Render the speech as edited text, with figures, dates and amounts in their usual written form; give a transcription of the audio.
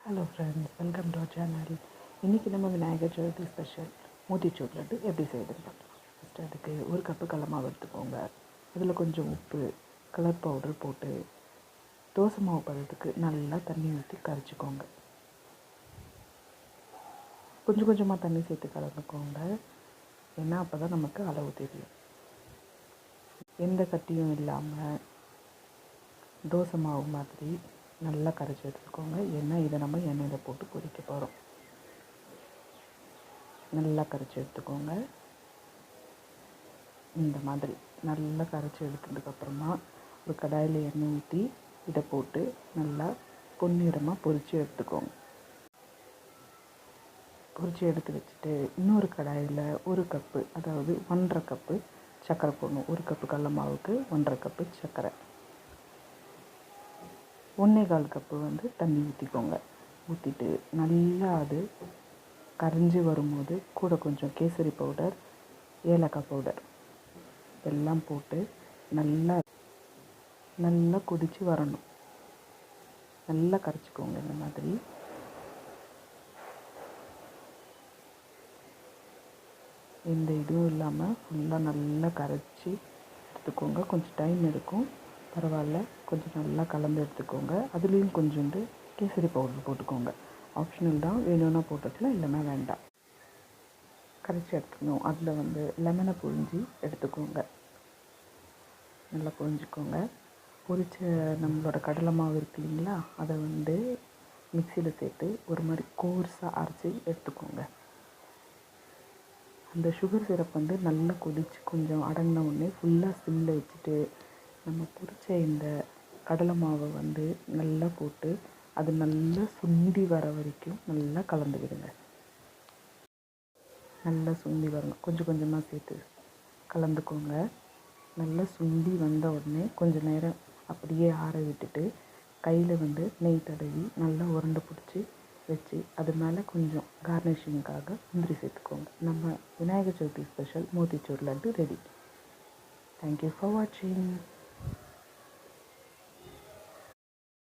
Hello friends, welcome to our channel. இன்றைக்கி நம்ம Vinayagar Chaturthi special motichoor laddu எப்படி செய்யுதுன்னு பார்க்கலாம். ஃபஸ்ட்டு அதுக்கு ஒரு கப்பு கடல மாவு எடுத்துக்கோங்க. அதில் கொஞ்சம் உப்பு, கலர் பவுடர் போட்டு தோசை மாவு பதத்துக்கு நல்லா தண்ணி ஊற்றி கரைச்சிக்கோங்க. கொஞ்சம் கொஞ்சமாக தண்ணி சேர்த்து கலந்துக்கோங்க, ஏன்னா அப்போ தான் நமக்கு அளவு தெரியும். எந்த கட்டியும் இல்லாமல் தோசை மாவு மாதிரி நல்லா கரைச்சி எடுத்துக்கோங்க. ஏன்னா இதை நம்ம எண்ணெயில் போட்டு பொரிக்க போகிறோம். நல்லா கரைச்சி எடுத்துக்கோங்க. இந்த மாதிரி நல்லா கரைச்சி எடுத்ததுக்கப்புறமா ஒரு கடாயில் எண்ணெய் ஊற்றி இதை போட்டு நல்லா பொன்னிறமாக பொரித்து எடுத்துக்கோங்க. பொரித்து எடுத்து வச்சுட்டு இன்னொரு கடாயில் ஒரு கப்பு, அதாவது 1.5 கப்பு சர்க்கரை போடணும். ஒரு கப்பு கடல மாவுக்கு 1.5 கப்பு சர்க்கரை, 1.25 கப்பு தண்ணி ஊற்றிக்கோங்க. ஊற்றிட்டு நல்லா அது கரைஞ்சி வரும்போது கூட கொஞ்சம் கேசரி பவுடர், ஏலக்காய் பவுடர் எல்லாம் போட்டு நல்லா நல்லா கொதித்து வரணும். நல்லா கரைச்சிக்கோங்க. இந்த மாதிரி எந்த இதுவும் இல்லாமல் ஃபுல்லாக நல்லா கரைச்சி எடுத்துக்கோங்க. கொஞ்சம் டைம் எடுக்கும், பரவாயில்ல. கொஞ்சம் நல்லா கலந்து எடுத்துக்கோங்க. அதுலேயும் கொஞ்சோண்டு கேசரி பவுடர் போட்டுக்கோங்க. ஆப்ஷனல் தான், வேணும்னா போட்டுக்கலாம், இல்லைன்னா வேண்டாம். கரைச்சி எடுத்துக்கணும். அதில் லெமனை புழிஞ்சி எடுத்துக்கோங்க. நல்லா புழிஞ்சிக்கோங்க. பொரிச்ச நம்மளோட கடலை மாவு இருக்கு இல்லைங்களா, அதை மிக்சியில் சேர்த்து ஒரு மாதிரி கோர்ஸாக அரைச்சி எடுத்துக்கோங்க. அந்த சுகர் சிரப் நல்லா கொதித்து கொஞ்சம் அடங்கின உடனே ஃபுல்லாக சிம்மில் வச்சுட்டு நம்ம பொரிச்ச இந்த கடலை மாவை நல்லா போட்டு அது நல்லா சுண்டி வர வரைக்கும் நல்லா கலந்து விடுங்க. நல்லா சுண்டி வரணும். கொஞ்சம் கொஞ்சமாக சேர்த்து கலந்துக்கோங்க. நல்லா சுண்டி வந்த உடனே கொஞ்சம் நேரம் அப்படியே ஆற விட்டுட்டு கையில் நெய் தடவி நல்லா உருண்டை பிடிச்சி வச்சு அது மேலே கொஞ்சம் கார்னிஷிங்காக முந்திரி சேர்த்துக்கோங்க. நம்ம Vinayagar Chaturthi special motichoor laddu ready. Thank you for வாட்சிங்.